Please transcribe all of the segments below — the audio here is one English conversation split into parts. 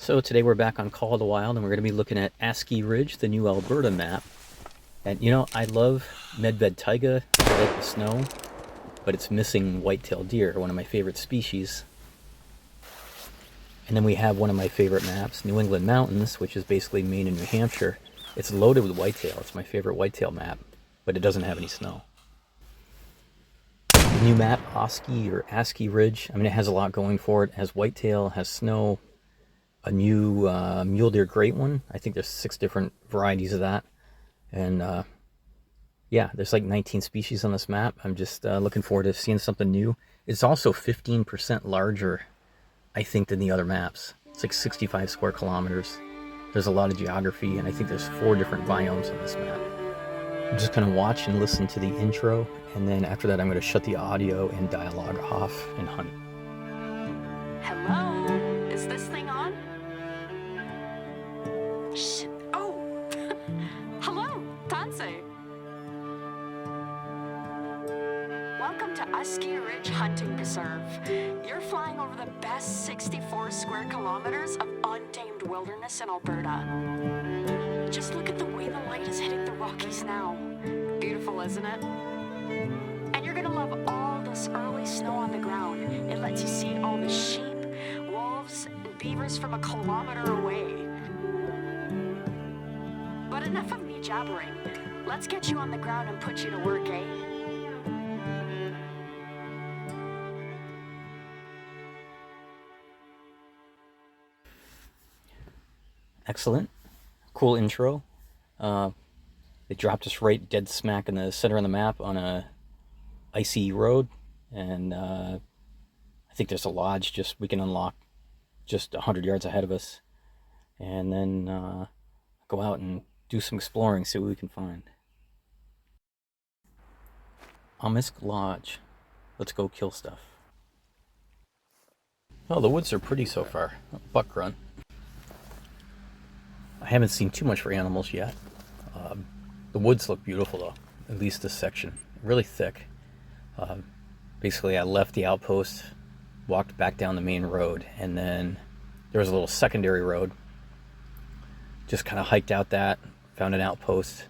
So today we're back on Call of the Wild and we're going to be looking at Aski Ridge, the new Alberta map. And you know, I love Medved taiga, I like the snow, but it's missing white-tailed deer, one of my favorite species. And then we have one of my favorite maps, New England Mountains, which is basically Maine and New Hampshire. It's loaded with whitetail. It's my favorite whitetail map, but it doesn't have any snow. The new map, Askiy or Aski Ridge, I mean, it has a lot going for it. It has whitetail, has snow, a new mule deer great one. I think there's 6 different varieties of that. And yeah, there's like 19 species on this map. I'm just looking forward to seeing something new. It's also 15% larger, I think, than the other maps. It's like 65 square kilometers. There's a lot of geography, and I think there's 4 different biomes on this map. I'm just going to watch and listen to the intro, and then after that I'm going to shut the audio and dialogue off and hunt. Hello? Is this thing on? Shit. Oh! Hello, Tansei. Welcome to Askiy Ridge Hunting Preserve. You're flying over the best 64 square kilometers of untamed wilderness in Alberta. Just look at the way the light is hitting the Rockies now. Beautiful, isn't it? And you're gonna love all this early snow on the ground. It lets you see all the sheep, wolves, and beavers from a kilometer away. But enough of me jabbering. Let's get you on the ground and put you to work, eh? Excellent. Cool intro. They dropped us right dead smack in the center of the map on a icy road, and I think there's a lodge we can unlock just 100 yards ahead of us, and then go out and do some exploring, see what we can find. Amisk Lodge. Let's go kill stuff. Oh, the woods are pretty so far. Buck run. I haven't seen too much for animals yet. The woods look beautiful though, at least this section. Really thick. Basically I left the outpost, walked back down the main road, and then there was a little secondary road. Just kind of hiked out that, found an outpost,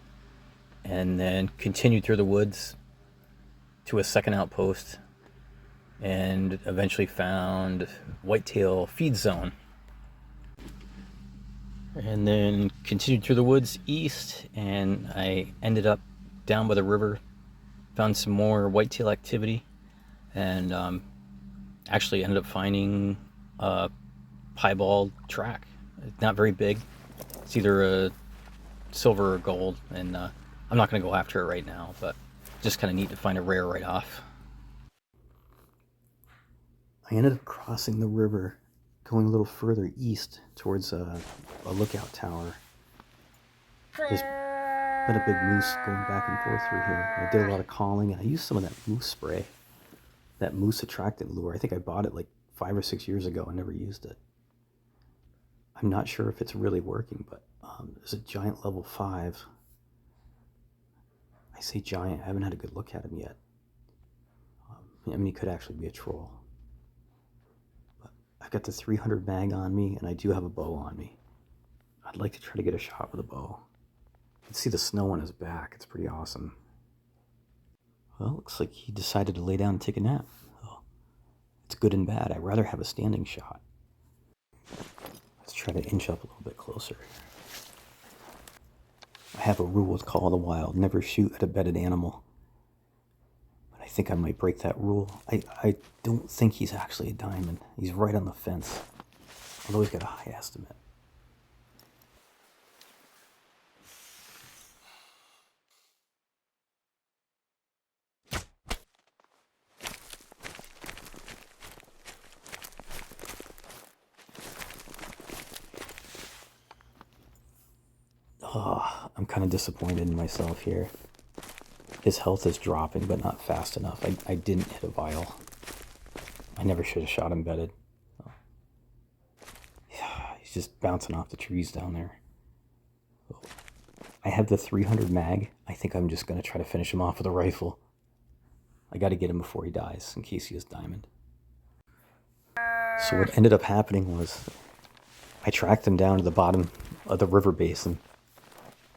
and then continued through the woods to a second outpost, and eventually found whitetail feed zone. And then continued through the woods east, and I ended up down by the river, found some more whitetail activity, and actually ended up finding a piebald track. It's not very big. It's either a silver or gold, and I'm not going to go after it right now, but just kind of neat to find a rare right off. I ended up crossing the river, going a little further east towards a lookout tower. There's been a big moose going back and forth through here. I did a lot of calling, and I used some of that moose spray, that moose attractant lure. I think I bought it like 5 or 6 years ago and never used it. I'm not sure if it's really working, but there's a giant level 5. I say giant, I haven't had a good look at him yet. I mean, he could actually be a troll. I've got the 300 mag on me, and I do have a bow on me. I'd like to try to get a shot with a bow. You can see the snow on his back. It's pretty awesome. Well, looks like he decided to lay down and take a nap. Oh, it's good and bad. I'd rather have a standing shot. Let's try to inch up a little bit closer. I have a rule with Call of the Wild. Never shoot at a bedded animal. I think I might break that rule. I don't think he's actually a diamond. He's right on the fence, although he's got a high estimate. Oh, I'm kind of disappointed in myself here. His health is dropping, but not fast enough. I didn't hit a vial. I never should have shot him bedded. Oh. Yeah, he's just bouncing off the trees down there. Oh. I have the 300 mag. I think I'm just going to try to finish him off with a rifle. I got to get him before he dies, in case he is diamond. So what ended up happening was I tracked him down to the bottom of the river basin.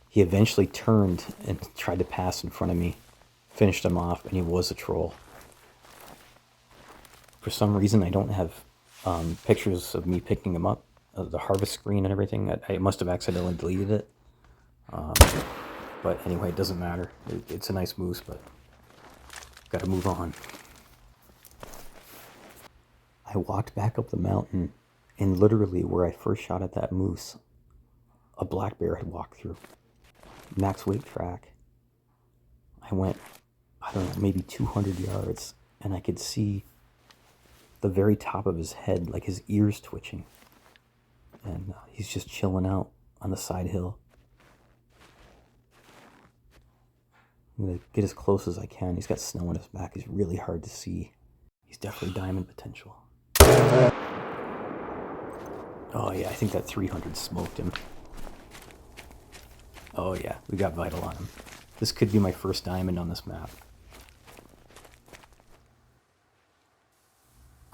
He eventually turned and tried to pass in front of me, finished him off, and he was a troll. For some reason, I don't have pictures of me picking him up, the harvest screen and everything. I must have accidentally deleted it. But anyway, it doesn't matter. It's a nice moose, but gotta move on. I walked back up the mountain, and literally where I first shot at that moose, a black bear had walked through. Max weight track. I went, I don't know, maybe 200 yards, and I could see the very top of his head, like his ears twitching. And he's just chilling out on the side hill. I'm gonna get as close as I can. He's got snow on his back. He's really hard to see. He's definitely diamond potential. Oh yeah, I think that 300 smoked him. Oh yeah, we got vital on him. This could be my first diamond on this map.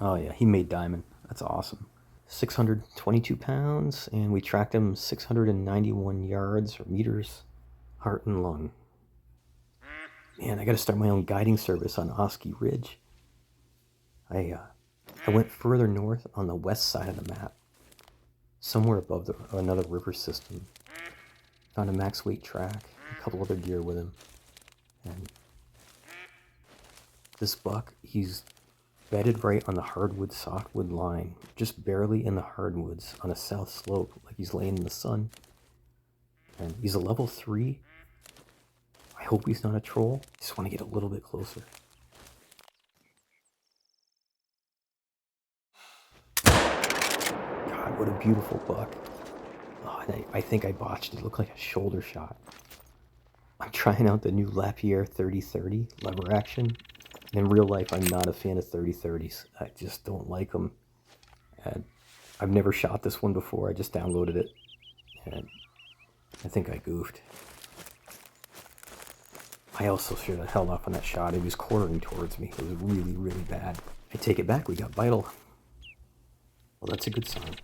Oh yeah, he made diamond. That's awesome. 622 pounds, and we tracked him 691 yards or meters, heart and lung. Man, I gotta start my own guiding service on Aski Ridge. I went further north on the west side of the map, somewhere above another river system. Found a max weight track, a couple other deer with him. And this buck, he's bedded right on the hardwood softwood line, just barely in the hardwoods on a south slope, like he's laying in the sun. And he's a level 3. I hope he's not a troll. I just want to get a little bit closer. God, what a beautiful buck. Oh, and I think I botched it. It looked like a shoulder shot. I'm trying out the new Lapierre 3030 lever action. In real life, I'm not a fan of 3030s. I just don't like them. And I've never shot this one before. I just downloaded it. And I think I goofed. I also should have held off on that shot. It was quartering towards me. It was really, really bad. I take it back. We got vital. Well, that's a good sign.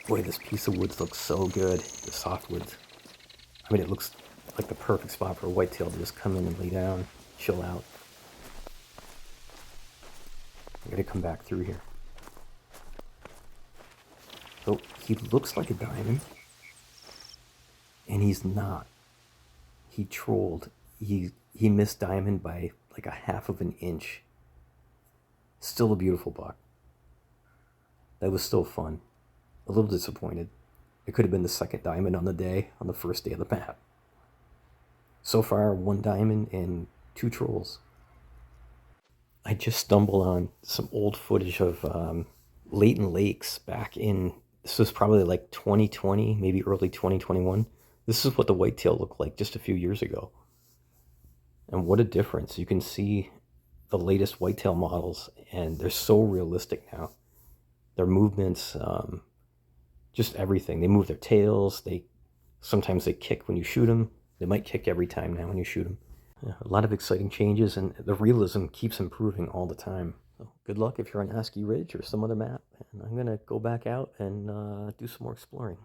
Boy, this piece of woods looks so good. The softwoods. I mean, it looks like the perfect spot for a whitetail to just come in and lay down, chill out. I gotta come back through here. So he looks like a diamond, and he's not. He trolled. He missed diamond by like a half of an inch. Still a beautiful buck. That was still fun. A little disappointed. It could have been the second diamond on the day, on the first day of the map. So far, 1 diamond and 2 trolls. I just stumbled on some old footage of Leighton Lakes back in, this was probably like 2020, maybe early 2021. This is what the whitetail looked like just a few years ago. And what a difference. You can see the latest whitetail models, and they're so realistic now. Their movements, just everything. They move their tails. Sometimes they kick when you shoot them. They might kick every time now when you shoot them. Yeah, a lot of exciting changes, and the realism keeps improving all the time. So good luck if you're on Aski Ridge or some other map. And I'm gonna go back out and do some more exploring.